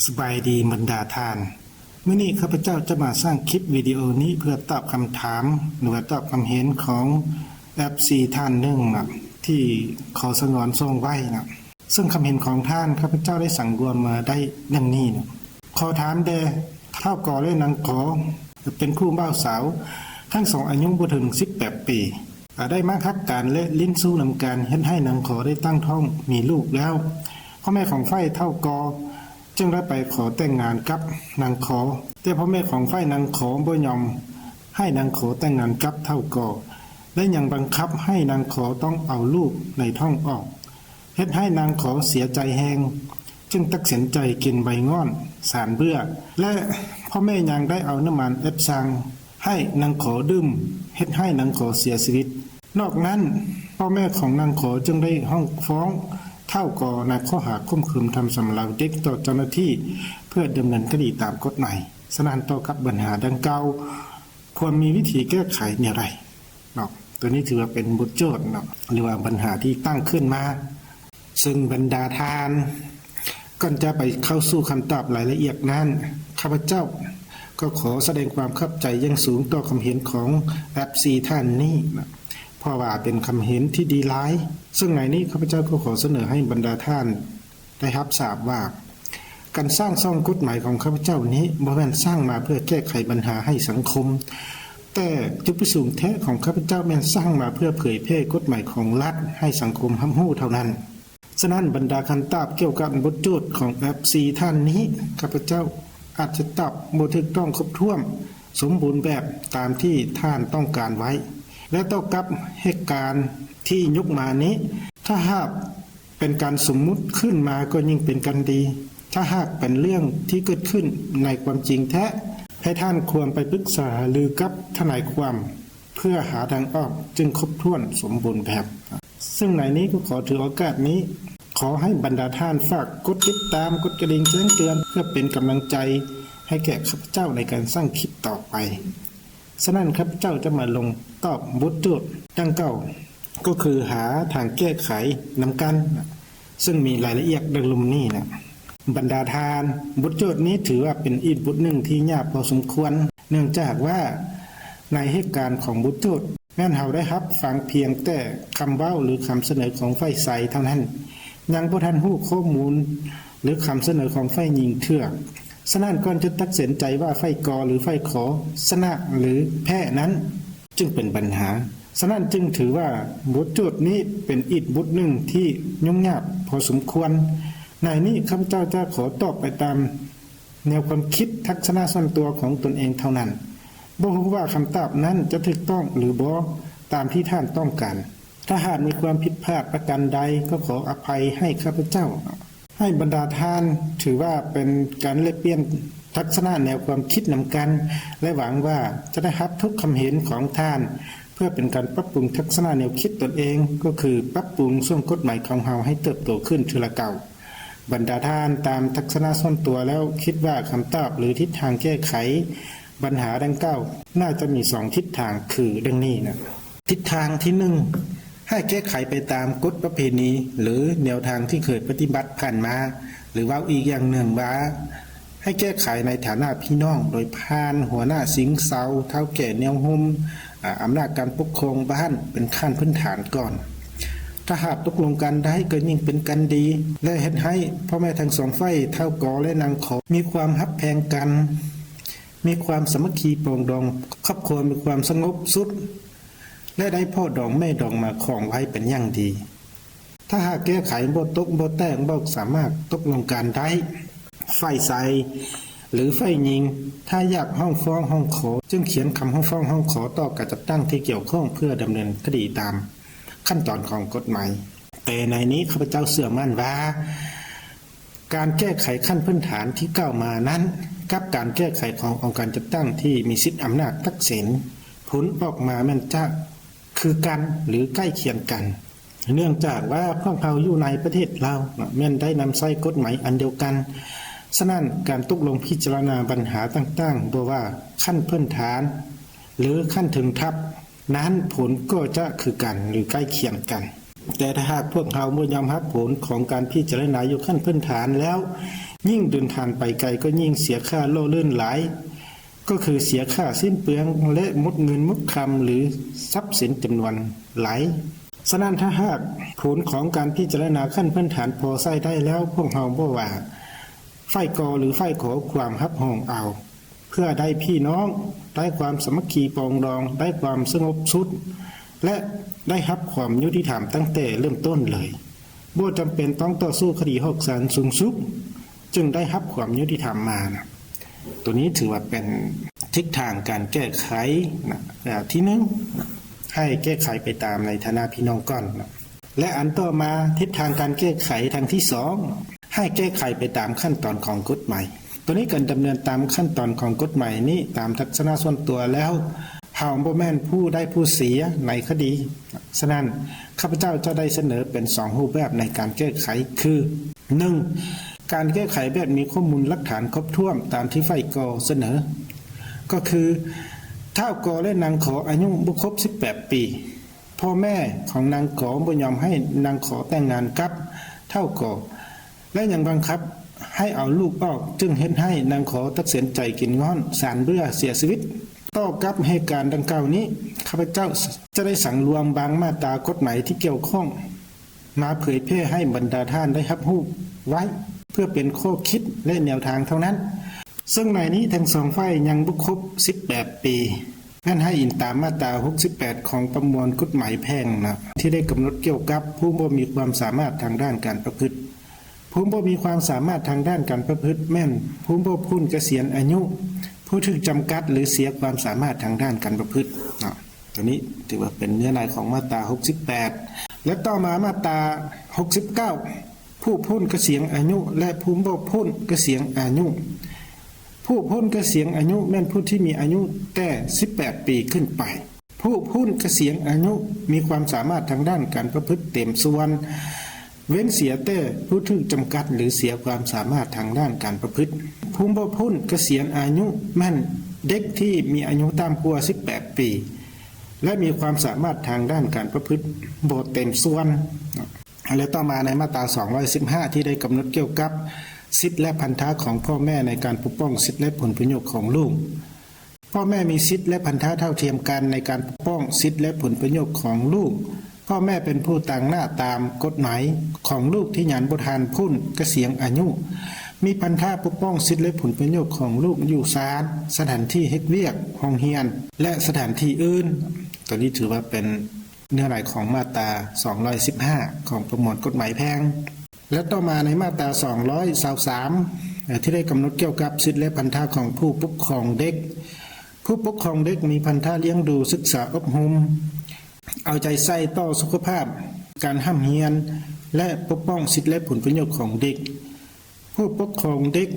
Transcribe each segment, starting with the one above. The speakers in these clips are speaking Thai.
สบายดีบรรดาท่านเมื่อนี้ข้าพเจ้าจะมาสร้างคลิปวิดีโอนี้เพื่อตอบคำถามหรือตอบคำเห็นของFCท่านหนึ่งนะที่ขอสงวนส่งไว้นะซึ่งคำเห็นของท่านข้าพเจ้าได้สั่งรวมมาได้ดังนี้นะขอถามแด่เท่าก่อและนางขอเป็นคู่บ่าวสาวทั้งสองอายุบ่ถึง18 ปีได้มาคับการและลิ้นสู้นำการเฮ็ดให้นางขอได้ตั้งท้องมีลูกแล้วพ่อแม่ของฝ่ายเท่ากอจึงได้ไปขอแต่งงานกับนางขอแต่พ่อแม่ของฝ่ายนางขอบ่ยอมให้นางขอแต่งงานกับเท่ากอและยังบังคับให้นางขอต้องเอาลูกในท้องออกเฮ็ดให้นางขอเสียใจแฮงจึงตัดสินใจกินใบง่อนสารเบื่อและพ่อแม่ยังได้เอาน้ำมันเอฟซังให้นางขอดื่มเฮ็ดให้นางขอเสียชีวิตนอกนั้นพ่อแม่ของนางขอจึงได้ห้องฟ้องเท่ากอในข้อหาข่มขืนทำสำเราเด็กต่อเจ้าหน้าที่เพื่อดำเนินคดีตามกฎหมายสนานต่อกับปัญหาดังกล่าวควรมีวิธีแก้ไขอย่างไรเนาะตัวนี้ถือว่าเป็นบทโจทย์เนาะหรือว่าปัญหาที่ตั้งขึ้นมาซึ่งบรรดาทานก่อนจะไปเข้าสู่คำตอบรายละเอียดนั้นข้าพเจ้าก็ขอแสดงความเข้าใจอย่างสูงต่อคำเห็นของ FC ท่านนี้นะเพราะว่าเป็นคำเห็นที่ดีหลายซึ่งในนี้ข้าพเจ้าก็ขอเสนอให้บรรดาท่านได้รับทราบว่าการสร้างซ่องกฎหมายของข้าพเจ้านี้บ่แม่นสร้างมาเพื่อแก้ไขปัญหาให้สังคมแต่จุดประสงค์แท้ของข้าพเจ้าแม่นสร้างมาเพื่อเผยแพร่กฎหมายของรัฐให้สังคมรับรู้เท่านั้นฉะนั้นบรรดาคำตอบเกี่ยวกับบทโจทย์ของ FC ท่านนี้ข้าพเจ้าอาจจะตอบบ่ถูกต้องครบถ้วนสมบูรณ์แบบตามที่ท่านต้องการไว้และต่อกับเหตุการณ์ที่ยกมานี้ถ้าหากเป็นการสมมุติขึ้นมาก็ยิ่งเป็นกันดีถ้าหากเป็นเรื่องที่เกิดขึ้นในความจริงแท้ให้ท่านควรไปปรึกษาหรือกับทนายความเพื่อหาทางออกจึงครบถ้วนสมบูรณ์แบบซึ่งในนี้ก็ขอถือโอกาสนี้ขอให้บรรดาท่านฝากกดติดตามกดกระดิ่งแจ้งเตือนเพื่อเป็นกำลังใจให้แก่ข้าพเจ้าในการสร้างคลิปต่อไปฉะนั้นข้าพเจ้าจะมาลงตอบบทโจทย์ดังเก่าก็คือหาทางแก้ไขนำกันซึ่งมีรายละเอียดดังลุ่มนี้นะบรรดาทานบทโจทย์นี้ถือว่าเป็นอีกบทหนึ่งที่ยากพอสมควรเนื่องจากว่าในเหตุการณ์ของบทโจทย์แม้นเราได้รับฟังเพียงแต่คำเว้าหรือคำเสนอของฝ่ายใสเท่านั้นยังบ่ทันรู้ข้อมูลหรือคำเสนอของฝ่ายหญิงเถื่อฉะนั้นก่อนจะตัดสินใจว่าฝ่ายกอหรือฝ่ายขอชนะหรือแพ้นั้นจึงเป็นปัญหาฉะนั้นจึงถือว่าบทโจทย์นี้เป็นอีกบทหนึ่งที่ยุ่งยากพอสมควรในนี้ข้าพเจ้าจะขอตอบไปตามแนวความคิดทัศนะส่วนตัวของตนเองเท่านั้นบ่รู้ว่าคำตอบนั้นจะถูกต้องหรือบ่ตามที่ท่านต้องการถ้าหากมีความผิดพลาดประการใดก็ขออภัยให้ข้าพเจ้าให้บรรดาท่านถือว่าเป็นการแลกเปลี่ยนทัศนะแนวความคิดนำกันและหวังว่าจะได้รับทุกความเห็นของท่านเพื่อเป็นการปรับปรุงทัศนะแนวคิดตนเองก็คือปรับปรุงส่วนกฎหมายของเราให้เติบโตขึ้นทีละเก่าบรรดาท่านตามทัศนะส่วนตัวแล้วคิดว่าคำตอบหรือทิศทางแก้ไขปัญหาดังกล่าวน่าจะมี2ทิศทางคือดังนี้นะทิศทางที่1ให้แก้ไขไปตามกฎประเพณีหรือแนวทางที่เคยปฏิบัติผ่านมาหรือว่าอีกอย่างหนึ่งว่าให้แก้ไขในฐานะพี่น้องโดยผ่านหัวหน้าสิงเซาเฒ่าแก่แนวห่มอำนาจการปกครองบ้านเป็นขั้นพื้นฐานก่อนถ้าหากตกลงกันได้ก็ยิ่งเป็นกันดีและเฮ็ดให้พ่อแม่ทั้งสองฝ่ายเท่ากอและนางขอมีความฮักแพงกันมีความสามัคคีปรองดองครอบครัวมีความสงบสุขและได้พ่อดองแม่ดองมาครองไว้เป็นอย่างดีถ้าหากแก้ไขบ่ตกบ่แต่งบ่สามารถตกลงกันได้ฝ่ายใสหรือฝ่ายหญิงถ้าอยากห้องฟ้องห้องขอจึงเขียนคำห้องฟ้องห้องขอต่อการจัดตั้งที่เกี่ยวข้องเพื่อดำเนินคดีตามขั้นตอนของกฎหมายแต่ในนี้ข้าพเจ้าเชื่อมั่นว่าการแก้ไขขั้นพื้นฐานที่กล่าวมานั้นกับการแก้ไขขององค์การจัดตั้งที่มีสิทธิอำนาจทักษิณผลออกมาแม่นจะคือกันหรือใกล้เคียงกันเนื่องจากว่าพวกเราอยู่ในประเทศลาวแม่นได้นำใช้กฎหมายอันเดียวกันฉะนั้นการตกลงพิจารณาปัญหาต่างๆบ่ว่าขั้นพื้นฐานหรือขั้นถึงทัพนั้นผลก็จะคือกันหรือใกล้เคียงกัน แต่ถ้าหากพวกเราบ่ยอมรับผลของการพิจารณาอยู่ขั้นพื้นฐานแล้วยิ่งเดินทางไปไกลก็ยิ่งเสียค่าโล่เลื่อนหลายก็คือเสียค่าสิ้นเปลืองและหมดเงินหมดคำหรือทรัพย์สินจำนวนหลายฉะนั้นถ้าหากผลของการพิจารณาขั้นพื้นฐานพอใช้ได้แล้วพวกเราบ่ว่าไฟกอหรือไฟขอความรับห้องเอาเพื่อได้พี่น้องได้ความสามัคคีปองดองได้ความสงบสุขและได้รับความยุติธรรมตั้งแต่เริ่มต้นเลยบ่จำเป็นต้องต่อสู้คดีฮอกศาลสูงสุดจึงได้รับความยุติธรรมมานะตัวนี้ถือว่าเป็นทิศทางการแก้ไขนะที่หนึ่งนะให้แก้ไขไปตามในฐานะพี่น้องก่อนนะและอันต่อมาทิศทางการแก้ไขทางที่สองให้แก้ไขไปตามขั้นตอนของกฎหมายตัวนี้การดำเนินตามขั้นตอนของกฎหมายนี้ตามทัศนะส่วนตัวแล้วเฮาบ่แม่นผู้ได้ผู้เสียในคดีฉะนั้นข้าพเจ้าจะได้เสนอเป็น2รูปแบบในการแก้ไขคือ 1. การแก้ไขแบบมีข้อมูลหลักฐานครบถ้วนตามที่ฝ่ายกเสนอก็คือเท่ากและนางขออายุบ่ครบ18ปีพ่อแม่ของนางขอบ่ยอมให้นางขอแต่งงานกับเท่ากและยังบังคับให้เอาลูกออกจึงเฮ็ดให้นางขอตัดสินใจกินงอนสารเบื่อเสียชีวิตต่อกับเหตุการณ์ดังกล่าวนี้ข้าพเจ้าจะได้สั่งรวมบางมาตรากฎหมายที่เกี่ยวข้องมาเผยแพร่ให้บรรดาท่านได้รับรู้ไว้เพื่อเป็นข้อคิดและแนวทางเท่านั้นซึ่งในนี้ทั้งสองฝ่ายยังบ่ครบ18ปีงั้นให้อิงตามมาตรา68ของประมวลกฎหมายแพ่งนะที่ได้กำหนดเกี่ยวกับผู้บ่มีความสามารถทางด้านการประพฤติผู้บ่มีความสามารถทางด้านการประพฤติแม่นผู้บ่พ้นเกษียณอายุผู้ถูกจำกัดหรือเสียความสามารถทางด้านการประพฤติตัวนี้ถือว่าเป็นเนื้อในของมาตรา68และต่อมามาตรา69ผู้พ้นเกษียณอายุและผู้บ่พ้นเกษียณอายุผู้พ้นเกษียณอายุแม่นผู้ที่มีอายุแต่18ปีขึ้นไปผู้พ้นเกษียณอายุมีความสามารถทางด้านการประพฤติเต็มส่วนเว้นเสียแต่ผู้ถูกจำกัดหรือเสียความสามารถทางด้านการประพฤติผู้บ่พ้นเกษียณอายุแม่นเด็กที่มีอายุต่ำกว่า18ปีและมีความสามารถทางด้านการประพฤติบ่เต็มส่วนและต่อมาในมาตรา215ที่ได้กำหนดเกี่ยวกับสิทธิและพันธะของพ่อแม่ในการปกป้องสิทธิและผลประโยชน์ของลูกพ่อแม่มีสิทธิและพันธะเท่าเทียมกันในการปกป้องสิทธิและผลประโยชน์ของลูกพ่อแม่เป็นผู้ต่างหน้าตามกฎหมายของลูกที่หยันบ่ทันพ้นเกษียณอายุมีพันธะปกป้องสิทธิและผลประโยชน์ของลูกอยู่ศาลสถานที่เฮ็ดเวียกโรงเรียนและสถานที่อื่นตัวนี้ถือว่าเป็นเนื้อหาของมาตรา215ของประมวลกฎหมายแพ่งและต่อมาในมาตรา223ที่ได้กำหนดเกี่ยวกับสิทธิและพันธะของผู้ปกครองเด็กผู้ปกครองเด็กมีพันธะเลี้ยงดูศึกษาอบรมเอาใจใส่ต่อสุขภาพการห้ามเรียนและปกป้องสิทธิและผลประโยชน์ของเด็กผู้ปกครองเด็ก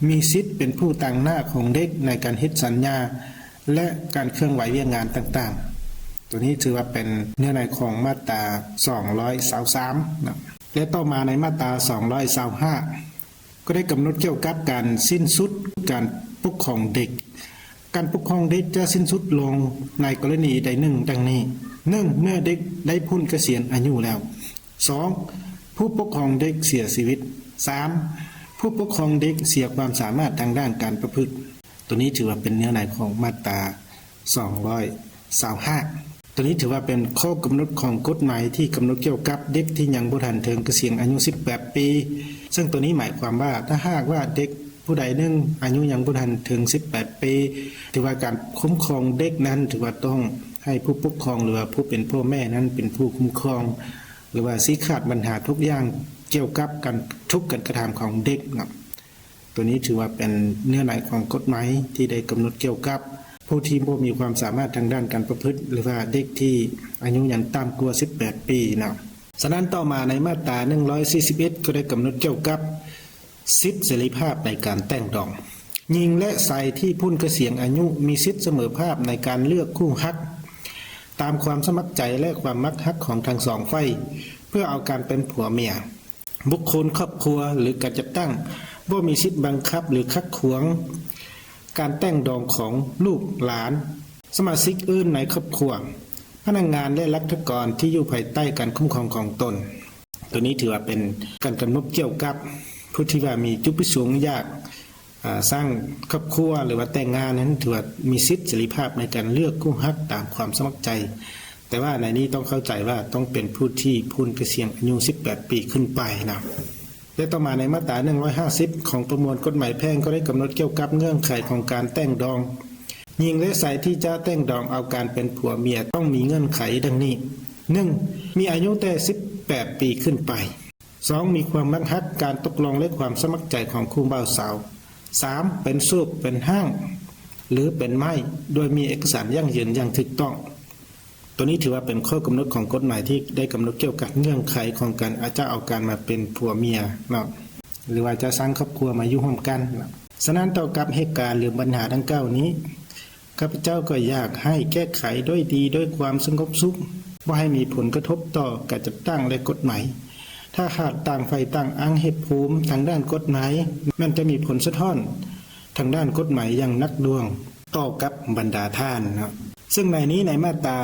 มีสิทธิเป็นผู้ต่างหน้าของเด็กในการเฮ็ดสัญญาและการเคลื่อนไหวเวียงงานต่างๆตัวนี้ถือว่าเป็นเนื้อในของมาตรา223นะและต่อมาในมาตรา225ก็ได้กำหนดเกี่ยวกับการสิ้นสุดการปกครองเด็กการปกครองเด็กจะสิ้นสุดลงในกรณีใดหนึ่งดังนี้1เมื่อเด็กได้พ้นเกษียณอายุแล้ว2ผู้ปกครองเด็กเสียชีวิต3ผู้ปกครองเด็กเสียความสามารถทางด้านการประพฤติตัวนี้ถือว่าเป็นเนื้อในของมาตรา225ตัวนี้ถือว่าเป็นข้อกำหนดของกฎหมายที่กำหนดเกี่ยวกับเด็กที่ยังบ่ทันถึงเกษียณอายุ18ปีซึ่งตัวนี้หมายความว่าถ้าหากว่าเด็กผู้ใดหนึ่งอายุยังบ่ทันถึง18ปีถือว่าการคุ้มครองเด็กนั้นถือว่าต้องให้ผู้ปกครองหรือว่าผู้เป็นพ่อแม่นั้นเป็นผู้คุ้มครองหรือว่าชี้ขาดปัญหาทุกอย่างเกี่ยวกับการทุกการกระทำของเด็กนะตัวนี้ถือว่าเป็นเนื้อหาของกฎหมายที่ได้กำหนดเกี่ยวกับผู้ที่บ่มีความสามารถทางด้านการประพฤติหรือว่าเด็กที่อายุยังต่ำกว่า18ปีนะฉะนั้นต่อมาในมาตรา141ก็ได้กำหนดเกี่ยวกับสิทธิเสรีภาพในการแต่งดองหญิงและชายที่พ้นเกษียณอายุมีสิทธิเสมอภาพในการเลือกคู่รักตามความสมัครใจและความมักฮักของทั้งสองฝ่ายเพื่อเอาการเป็นผัวเมียบุคคลครอบครัวหรือการจัดตั้งบ่มีสิทธิบังคับหรือขัดขวางการแต่งดองของลูกหลานสมาชิกอื่นในครอบครัว พนักงานและรัฐกรที่อยู่ภายใต้การคุ้มครองของตนตัวนี้ถือว่าเป็นการกำหนดเกี่ยวกับผู้ที่ว่ามีจุดประสงค์อยากสร้างครอบครัวหรือว่าแต่งงานนั้นถือว่ามีสิทธิเสรีภาพในการเลือกคู่รักตามความสมัครใจแต่ว่าในนี้ต้องเข้าใจว่าต้องเป็นผู้ที่พ้นเกษียณอายุ18 ปีขึ้นไปนะและต่อมาในมาตรา150ของประมวลกฎหมายแพ่งก็ได้กำหนดเกี่ยวกับเงื่อนไขของการแต่งดองหญิงและชายที่จะแต่งดองเอาการเป็นผัวเมียต้องมีเงื่อนไขดังนี้ 1. มีอายุแต่18 ปีขึ้นไป 2. มีความบังคับการตกลงและความสมัครใจของคู่บ่าวสาว 3. เป็นสูบเป็นห้างหรือเป็นไม้โดยมีเอกสารยั่งยืนอย่างถูกต้องตัวนี้ถือว่าเป็นข้อกำหนดของกฎหมายที่ได้กำหนดเกี่ยวกับเงื่อนไขของการอาจจะเอาการมาเป็นผัวเมียเนาะหรือว่าจะสร้างครอบครัวมาอยู่ร่วมกันฉะนั้นต่อกับเหตุการณ์หรือปัญหาดังกล่าวนี้ข้าพเจ้าก็อยากให้แก้ไขด้วยดีด้วยความสงบสุขบ่ให้มีผลกระทบต่อการจัดตั้งและกฎหมายถ้าขาดต่างฝ่ายต่างอ้างเหตุผลทางด้านกฎหมายมันจะมีผลสะท้อนทางด้านกฎหมายอย่างนักดวงต่อกับบรรดาท่านนะซึ่งในนี้ในมาตรา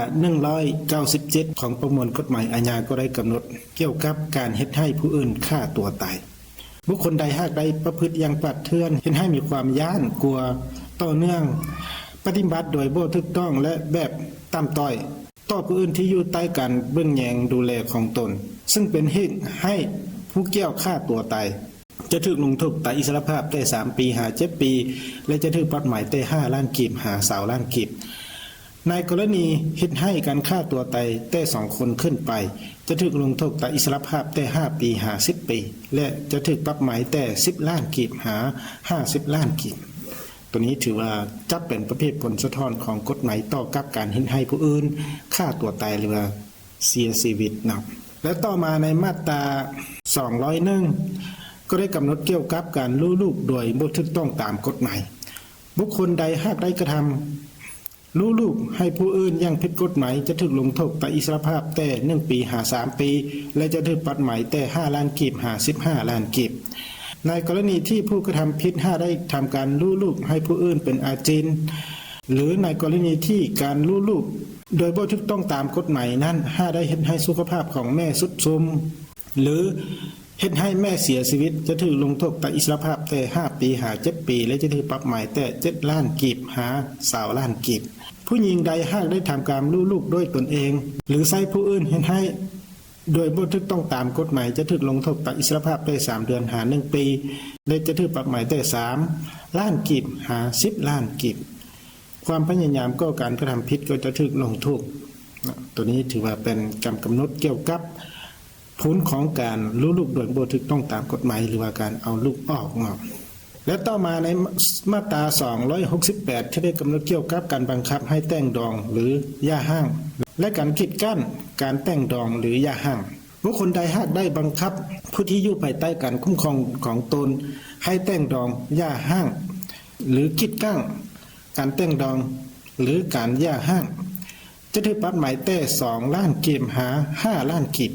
197ของประมวลกฎหมายอาญาก็ได้กำหนดเกี่ยวกับการเฮ็ดให้ผู้อื่นฆ่าตัวตายบุคคลใดหากใดประพฤติอย่างปัดเทือนเฮ็ดให้มีความย้านกลัวต่อเนื่องปฏิบัติโดยบ่ถูกต้องและแบบต่ำต้อยต่อผู้อื่นที่อยู่ใต้การเบิ่งแยงดูแลของตนซึ่งเป็นเหตุให้ผู้เกี่ยวฆ่าตัวตายจะถูกลงโทษตัดอิสรภาพแต่3 ปีหา7 ปีและจะถูกปรับหมายแต่5 ล้านกีบหา20 ล้านกีบในกรณีเฮ็ดให้การฆ่าตัวตายแต่2 คนขึ้นไปจะถูกลงโทษตัดอิสรภาพแต่5 ปีหา10 ปีและจะถูกปรับหมายแต่10 ล้านกีบหา50 ล้านกีบตัวนี้ถือว่าจับเป็นประเภทผลสะท้อนของกฎหมายต่อกับการเฮ็ดให้ผู้อื่นฆ่าตัวตายหรือว่าเสียชีวิตนะและต่อมาในมาตรา201ก็ได้กำหนดเกี่ยวกับการลู่ลูกโดยบ่ถูกต้องตามกฎหมายบุคคลใดหากได้กระทำลู่ลูกให้ผู้อื่นอย่างผิดกฎหมายจะถูกลงโทษตัดอิสรภาพแต่1 ปีหา3 ปีและจะถูกปรับหมายแต่5 ล้านกีบหา15 ล้านกีบในกรณีที่ผู้กระทำผิดได้ทำการลู่ลูกให้ผู้อื่นเป็นอาจินหรือในกรณีที่การลู่ลูกโดยบ่ถูกต้องตามกฎหมายนั้นได้เฮ็ดให้สุขภาพของแม่ทรุดโทรมหรือเฮ็ดให้แม่เสียชีวิตจะถูกลงโทษตัดอิสรภาพแต่5 ปีหา7 ปีและจะถูกปรับหมายแต่7 ล้านกีบหา20 ล้านกีบผู้หญิงใดหากได้ทำการลู่ลูกด้วยตนเองหรือใช้ผู้อื่นเฮ็ดให้โดยบ่ถูกต้องตามกฎหมายจะถูกลงโทษตัดอิสรภาพได้3 เดือนหา1 ปีและจะถูกปรับหมายแต่3 ล้านกีบหา10 ล้านกีบความพยายามก่อการกระทำผิดก็จะถูกลงโทษตัวนี้ถือว่าเป็นการกำหนดเกี่ยวกับผลของการลู่ลูกโดยบ่ถูกต้องตามกฎหมายหรือว่าการเอาลูกออกเนาะและต่อมาในมาตรา268ที่ได้กำหนดเกี่ยวกับการบังคับให้แต่งดองหรือย่าห้างและการกีดกั้นการแต่งดองหรือย่าห้างบุคคลใดหากได้บังคับผู้ที่อยู่ภายใต้การคุ้มครองของตนให้แต่งดองย่าห้างหรือกีดกั้นการแต่งดองหรือการย่าห้างจะถูกปรับหมายแต่2 ล้านกีบหา5 ล้านกีบ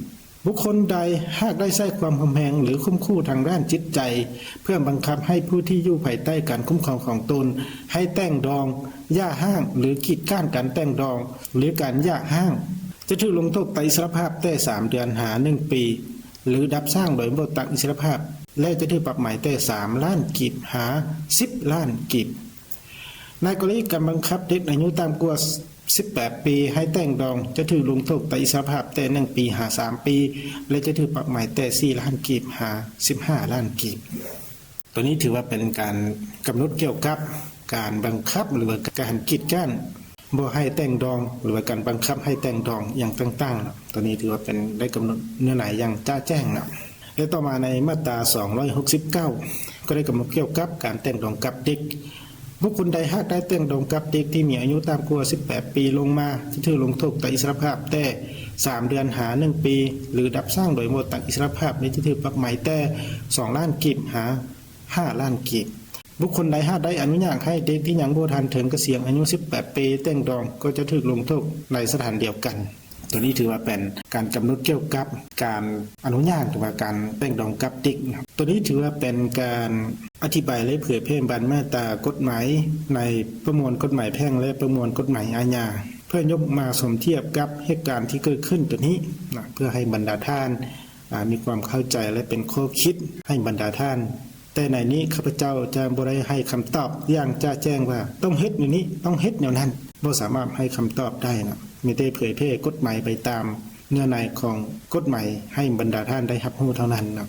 บุคคลใดหากได้ใช้ความข่มเหงหรือข่มขู่ทางด้านจิตใจเพื่อบังคับให้ผู้ที่อยู่ภายใต้การคุ้มครองของตนให้แต่งดองย่าห้างหรือกีดกั้นการแต่งดองหรือการย่าห้างจะถูกลงโทษตัดอิสรภาพแต่3 เดือนหา1 ปีหรือดับสร้างโดยบ่ตัดอิสรภาพและจะถูกปรับหมายแต่3 ล้านกีบหา10 ล้านกีบในกรณีการบังคับเด็กอายุต่ำกว่า18 ปีให้แต่งดองจะถูกลงโทษตัดอิสรภาพแต่1 ปีหา3 ปีและจะถูกปรับหมายแต่4 ล้านกีบหา15 ล้านกีบตัวนี้ถือว่าเป็นการกำหนดเกี่ยวกับการบังคับหรือว่าการกีดกั้นบ่ให้แต่งดองหรือว่าการบังคับให้แต่งดองอย่างต่างๆตัวนี้ถือว่าเป็นได้กำหนดเนื้อหาอย่างจ้าแจ้งนะและต่อมาในมาตรา269ก็ได้กำหนดเกี่ยวกับการแต่งดองกับเด็กบุคคลใดหากได้แต่งดองกับเด็กที่มีอายุต่ำกว่า18 ปีลงมาจะถูกลงโทษตัดอิสรภาพแต่3 เดือนหา1 ปีหรือดับสร้างโดยบ่ตัดอิสรภาพนี้จะถูกปรับหมายแต่2 ล้านกีบหา5 ล้านกีบบุคคลใดหากได้อนุญาตให้เด็กที่ยังบ่ทันถึงเกษียณอายุ18 ปีแต่งดองก็จะถูกลงโทษในสถานเดียวกันตัวนี้ถือว่าเป็นการกำหนดเกี่ยวกับการอนุญาตหรือว่าการแต่งดองกับเด็กตัวนี้ถือว่าเป็นการอธิบายและเผยแพร่บรรมาตรากฎหมายในประมวลกฎหมายแพ่งและประมวลกฎหมายอาญา เพื่อยกมาสมเทียบกับเหตุการณ์ที่เกิดขึ้นตัวนี้นะเพื่อให้บรรดาท่านมีความเข้าใจและเป็นข้อคิดให้บรรดาท่านแต่ในนี้ข้าพเจ้าจะบ่ได้ให้คำตอบอย่างจะแจ้งว่าต้องเฮ็ดอย่างนี้ต้องเฮ็ดแนวนั้นบ่สามารถให้คำตอบได้นะมีแต่เผยแพร่กฎหมายไปตามเนื้อในของกฎหมายให้บรรดาท่านได้รับรู้เท่านั้นนะ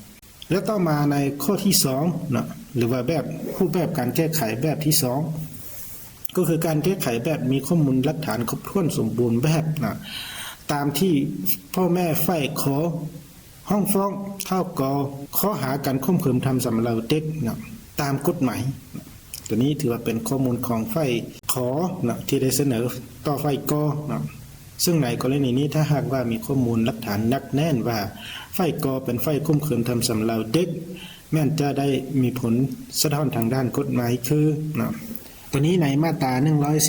แล้วต่อมาในข้อที่2นะหรือว่ารูปแบบการแก้ไขแบบที่2ก็คือการแก้ไขแบบมีข้อมูลหลักฐานครบถ้วนสมบูรณ์แบบนะตามที่พ่อแม่ใฝ่ขอห้องฟ้องเท่าก่อข้อหาการข่มขืนทำสำเราเด็กนะตามกฎหมายตัวนี้ถือว่าเป็นข้อมูลของฝ่ายขอนะที่ได้เสนอต่อฝ่ายกอนะซึ่งในกรณีนี้ถ้าหากว่ามีข้อมูลหลักฐานนักแน่นว่าฝ่ายกอเป็นฝ่ายข่มขืนทำสำเราเด็กแม้นจะได้มีผลสะท้อนทางด้านกฎหมายคือนะตัวนี้ในมาตรา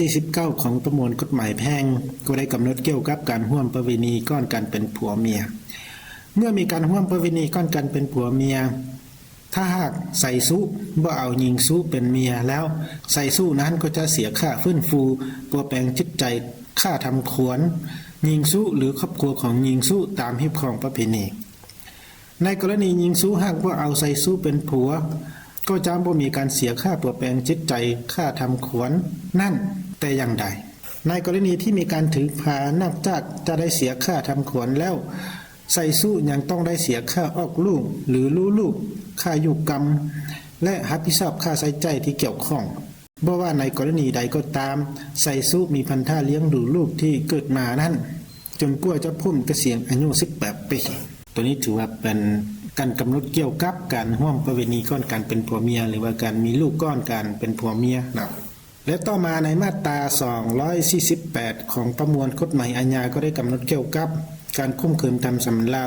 149ของประมวลกฎหมายแพ่งก็ได้กำหนดเกี่ยวกับการร่วมประเวณีก่อนการเป็นผัวเมียเมื่อมีการร่วมประเวณีก่อนกันเป็นผัวเมียถ้าหากใส่สู้บ่เอาหญิงสู้เป็นเมียแล้วใส่สู้นั้นก็จะเสียค่าฟื้นฟูปลอแปลงจิตใจค่าทำขวัญหญิงสู้หรือครอบครัวของหญิงสู้ตามฮิบของประเพณีในกรณีหญิงสู้หากบ่เอาใส่สู้เป็นผัวก็จะบ่มีการเสียค่าปลอแปลงจิตใจค่าทำขวัญนั่นแต่อย่างใดในกรณีที่มีการถือพานอกจากจะได้เสียค่าทำขวัญแล้วใส่สู้ยังต้องได้เสียค่าออกลูกหรือรู้ลูกค่าอยู่กรรมและรับผิดชอบค่าใช้จ่ายที่เกี่ยวข้องบ่ว่าในกรณีใดก็ตามใส่สู้มีพันธะเลี้ยงดูลูกที่เกิดมานั้นจนกว่าจะพ้นเกษียณอายุ18 ปีตัวนี้ถือว่าเป็นการกำหนดเกี่ยวกับการร่วมประเวณีก่อนการเป็นผัวเมียหรือว่าการมีลูกก่อนการเป็นผัวเมียนะและต่อมาในมาตรา248ของประมวลกฎหมายอาญาก็ได้กำหนดเกี่ยวกับการข่มขืนทำสำเรา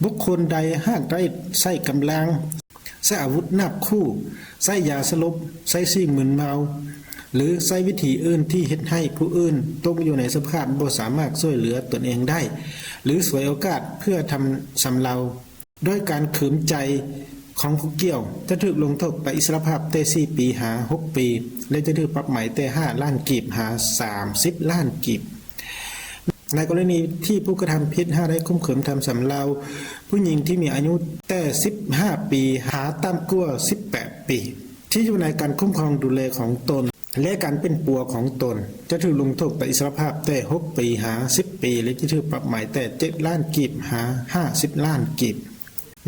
บุคคลใดหากได้ใช้กำลังใช้อาวุธนับคู่ใช้ยาสลบใช้สิ่งมึนเมาหรือใช้วิธีอื่นที่เฮ็ดให้ผู้อื่นตกอยู่ในสภาพบ่สามารถช่วยเหลือตนเองได้หรือฉวยโอกาสเพื่อทำสำเราด้วยการขืนใจของผู้เกี่ยวจะถูกลงโทษไปอิสรภาพแต่4 ปีหา6 ปีและจะถูกปรับไหมแต่5 ล้านกีบหา30 ล้านกีบในกรณีที่ผู้กระทำผิดหาได้ข่มขืนทำสำเราผู้หญิงที่มีอายุแต่15 ปีหาต่ำกว่า18 ปีที่อยู่ในการคุ้มครองดูแลของตนและการเป็นปัวของตนจะถูกลงโทษไปอิสรภาพแต่6 ปีหา10 ปีและจะถูกปรับไหมแต่7 ล้านกีบหา50 ล้านกีบ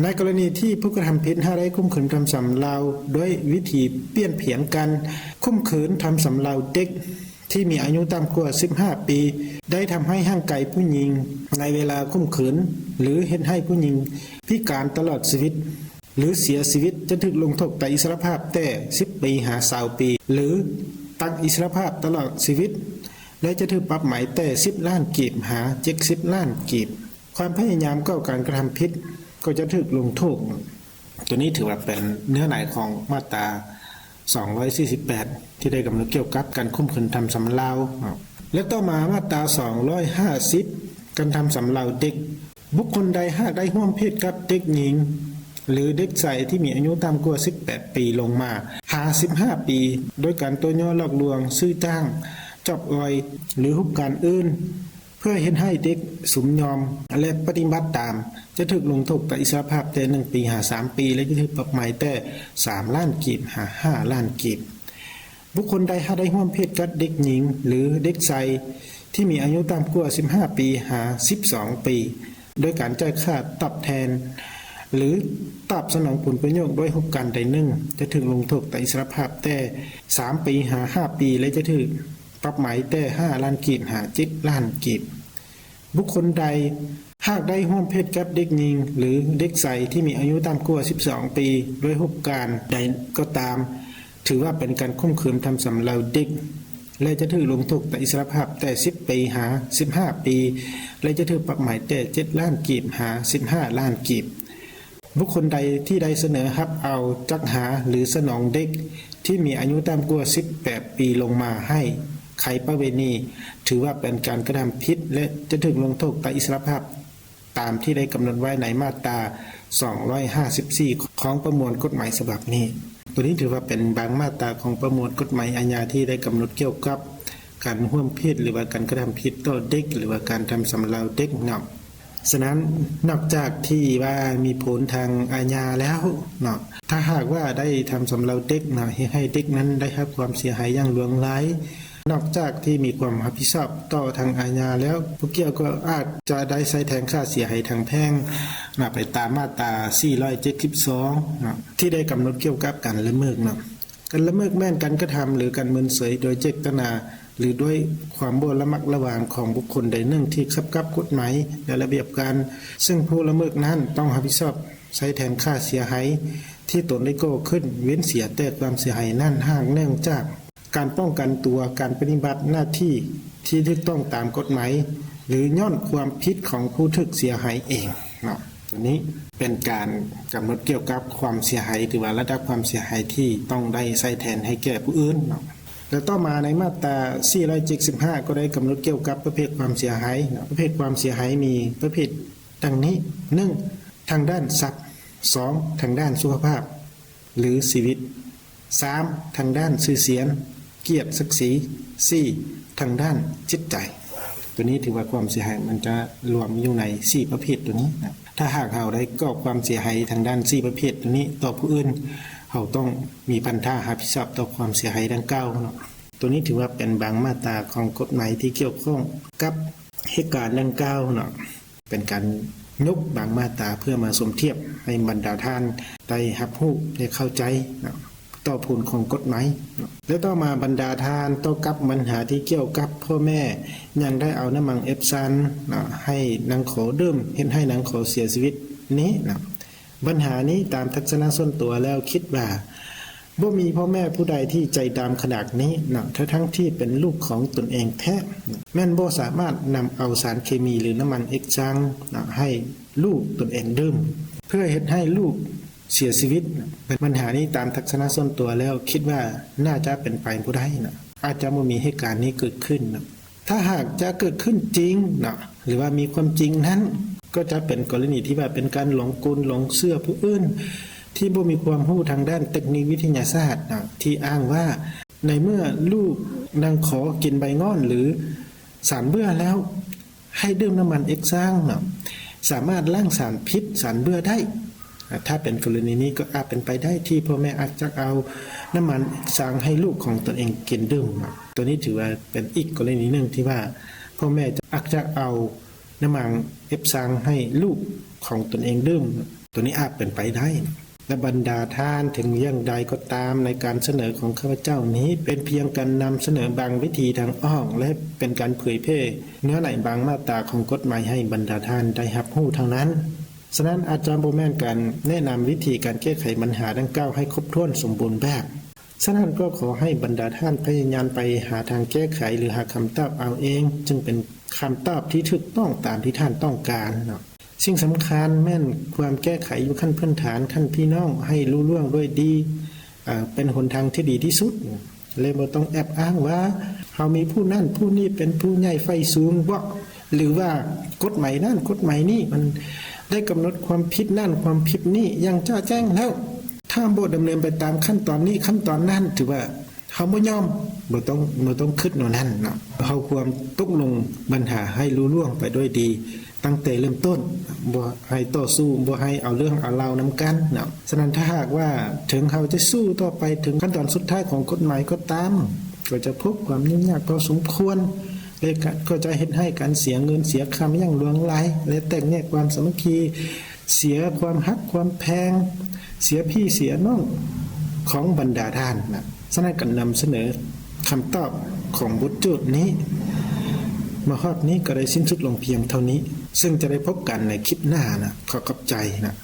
ในกรณีที่ผู้กระทำผิดหาได้ข่มขืนทำสำเราด้วยวิธีเปลี่ยนเผียงกันข่มขืนทำสำเราเด็กที่มีอายุต่ำกว่า15 ปีได้ทำให้ห่างไกลผู้หญิงในเวลาข่มขืนหรือเฮ็ดให้ผู้หญิงพิการตลอดชีวิตหรือเสียชีวิตจะถูกลงโทษไปอิสรภาพแต่10 ปีหา20 ปีหรือตัดอิสรภาพตลอดชีวิตและจะถูกปรับไหมแต่10 ล้านกีบหา70 ล้านกีบความพยายามก่อการกระทำผิดก็จะถูกลงโทษตัวนี้ถือว่าเป็นเนื้อในของมาตรา248ที่ได้กำหนดเกี่ยวกับการข่มขืนทำสำเราและต่อมามาตรา250การทำสำเราเด็กบุคคลใดหากได้ร่วมเพศกับเด็กหญิงหรือเด็กชายที่มีอายุต่ำกว่า18 ปีลงมาหา15 ปีโดยการตัวย่อหลอกลวงซื้อจ้างจอบออยหรือหุบการอื่นเพื่อเฮ็ดให้เด็กสมยอมและปฏิบัติตามจะถูกลงโทษไปอิสรภาพแต่1 ปีหา3 ปีและจะถูกปรับไหมแต่3 ล้านกีบหา5 ล้านกีบบุคคลใดหากได้ร่วมเพศกับเด็กหญิงหรือเด็กชายที่มีอายุต่ำกว่า15 ปีหา12 ปีโดยการจ่ายค่าตอบแทนหรือตอบสนองผลประโยชน์ด้วยหุบการใดหนึ่งจะถูกลงโทษไปอิสรภาพแต่3 ปีหา5 ปีและจะถูกปรับไหมแต่5 ล้านกีบหา7 ล้านกีบบุคคลใดหากได้ร่วมเพศกับเด็กหญิงหรือเด็กชายที่มีอายุต่ำกว่า12 ปีด้วยหุบการใดก็ตามถือว่าเป็นการข่มขืนทำสำเราเด็กและจะถูกลงโทษไปอิสรภาพแต่10 ปีหา15 ปีและจะถูกปรับไหมแต่7 ล้านกีบหา15 ล้านกีบบุคคลใดที่ได้เสนอรับเอาจักหาหรือสนองเด็กที่มีอายุต่ำกว่า18 ปีลงมาให้ไขประเวณีถือว่าเป็นการกระทำผิดและจะถูกลงโทษไปอิสรภาพตามที่ได้กำหนดไว้ในมาตรา254ของประมวลกฎหมายฉบับนี้ตัวนี้ถือว่าเป็นบางมาตราของประมวลกฎหมายอาญาที่ได้กำหนดเกี่ยวกับ การร่วมเพศหรือว่าการกระทำผิดต่อเด็กหรือว่าการทำสำเราเด็กเนาะฉะนั้นนอกจากที่ว่ามีผลทางอาญาแล้วเนาะถ้าหากว่าได้ทำสำเราเด็กเนาะให้เด็กนั้นได้รับความเสียหายอย่างหลวงหลายนอกจากที่มีความรับผิดชอบต่อทางอาญาแล้วผู้เกี่ยวก็อาจจะได้ใช้แทงค่าเสียหายทางแพ่งนะไปตามมาตรา472นะที่ได้กำหนดเกี่ยวกับการละเมิดนะการละเมิดแม่นการกระทำหรือการเมินเสยโดยเจตนาหรือด้วยความบ่ระมัดระวังของบุคคลใดหนึ่งที่ขับกับกฎหมายและระเบียบการซึ่งผู้ละเมิดนั้นต้องรับผิดชอบใช้แทนค่าเสียหายที่ตนได้ก่อขึ้นเว้นเสียแต่ความเสียหายนั้นหากเนื่องจากการป้องกันตัวการปฏิบัติหน้าที่ที่ถูกต้องตามกฎหมายหรือย้อนความผิดของผู้ถูกเสียหายเองเนาะตัวนี้เป็นการกำหนดเกี่ยวกับความเสียหายหรือว่าระดับความเสียหายที่ต้องได้ใช้แทนให้แก่ผู้อื่นเนาะแล้วต่อมาในมาตรา475ก็ได้กำหนดเกี่ยวกับประเภทความเสียหายประเภทความเสียหายมีประเภทดังนี้ 1. ทางด้านทรัพย์ 2. ทางด้านสุขภาพหรือชีวิต 3. ทางด้านชื่อเสียงเกียรติศักดิ์ศรี 4. ทางด้านจิตใจตัวนี้ถือว่าความเสียหายมันจะรวมอยู่ใน4ประเภทตัวนี้นะถ้าหากเราได้ก่อความเสียหายทางด้าน4ประเภทตัวนี้ต่อผู้อื่นเราต้องมีพันธะรับผิดชอบต่อความเสียหายดังกล่าวเนาะตัวนี้ถือว่าเป็นบางมาตราของกฎหมายที่เกี่ยวข้องกับเหตุการณ์ดังกล่าวเนาะเป็นการยกบางมาตราเพื่อมาสมเทียบให้บรรดาท่านได้รับรู้ได้เข้าใจเนาะต่อผลของกฎหมายแล้วต่อมาบรรดาทานต่อกับปัญหาที่เกี่ยวกับพ่อแม่ยังได้เอาน้ำมันเอฟซันให้นางขอดื่มเห็นให้นางขอเสียชีวิตนี้นะปัญหานี้ตามทัศนะส่วนตัวแล้วคิดว่าบ่มีพ่อแม่ผู้ใดที่ใจดำขนาดนี้นะทั้งที่เป็นลูกของตนเองแท้แม่นบ่สามารถนำเอาสารเคมีหรือน้ำมันเอ็กซังให้ลูกตนเองดื่มเพื่อเฮ็ดให้ลูกเสียชีวิตเป็นปัญหานี้ตามทัศนะส่วนตัวแล้วคิดว่าน่าจะเป็นไปบ่ได้นะอาจจะบ่มีเหตุการณ์นี้เกิดขึ้นนะถ้าหากจะเกิดขึ้นจริงนะหรือว่ามีความจริงนั้นก็จะเป็นกรณีที่ว่าเป็นการหลงกลหลงเชื่อผู้อื่นที่บ่มีความรู้ทางด้านเทคนิควิทยาศาสตร์นะที่อ้างว่าในเมื่อลูกนางขอกินใบง่อนหรือสารเบื่อแล้วให้ดื่มน้ำมันเอ็กซังนะสามารถล้างสารพิษสารเบื่อได้ถ้าเป็นกรณีนี้ก็อาจเป็นไปได้ที่พ่อแม่อาจจะเอาน้ำมันสางให้ลูกของตนเองกินดื่มตัวนี้ถือว่าเป็นอีกกรณีหนึ่งที่ว่าพ่อแม่อาจจะเอาน้ำมันเอฟซังให้ลูกของตนเองดื่มตัวนี้อาจเป็นไปได้และบรรดาท่านถึงอย่างใดก็ตามในการเสนอของข้าพเจ้านี้เป็นเพียงการนำเสนอบางวิธีทางอ้อมและเป็นการเผยแพร่เนื้อในบางมาตราของกฎหมายให้บรรดาท่านได้รับรู้เท่านั้นฉะนั้นอาจารย์โบแมนการแนะนำวิธีการแก้ไขปัญหาดังกล่าวให้ครบถ้วนสมบูรณ์แบบฉะนั้นก็ขอให้บรรดาท่านพยายามไปหาทางแก้ไขหรือหาคำตอบเอาเองจึงเป็นคำตอบที่ถูกต้องตามที่ท่านต้องการเนาะสิ่งสำคัญแม่นความแก้ไขอยู่ขั้นพื้นฐานขั้นพี่น้องให้รู้เรื่องด้วยดีเป็นหนทางที่ดีที่สุดเลยบ่ต้องแอบอ้างว่าเรามีผู้นั่นผู้นี้เป็นผู้ใหญ่ไฟสูงบ่หรือว่ากฎหมายนั่นกฎหมายนี้มันได้กำหนดความผิดนั่นความผิดนี้อย่างจ้าแจ้งแล้วถ้าบ่ดำเนินไปตามขั้นตอนนี้ขั้นตอนนั้นถือว่าเฮาบ่ยอมบ่ต้องคิดโน่นนั่นเนาะเฮาควรตกลงปัญหาให้รู้ล่วงไปด้วยดีตั้งแต่เริ่มต้นบ่ให้ต่อสู้บ่ให้เอาเรื่องเอาราวนํกันเนาะฉะนั้นถ้าหากว่าถึงเฮาจะสู้ต่อไปถึงขั้นตอนสุดท้ายของกฎหมายก็ตามก็จะพบความยุ่งยากพอสมควรและก็จะเฮ็ดให้การเสียเงินเสียคำอย่างหลวงหลายและแตกแยกความสามัคคีเสียความฮักความแพงเสียพี่เสียน้องของบรรดาท่านนะฉะนั้นก็นำเสนอคำตอบของบทโจทย์นี้มาฮอดนี้ก็ได้สิ้นสุดลงเพียงเท่านี้ซึ่งจะได้พบกันในคลิปหน้านะขอขอบใจนะ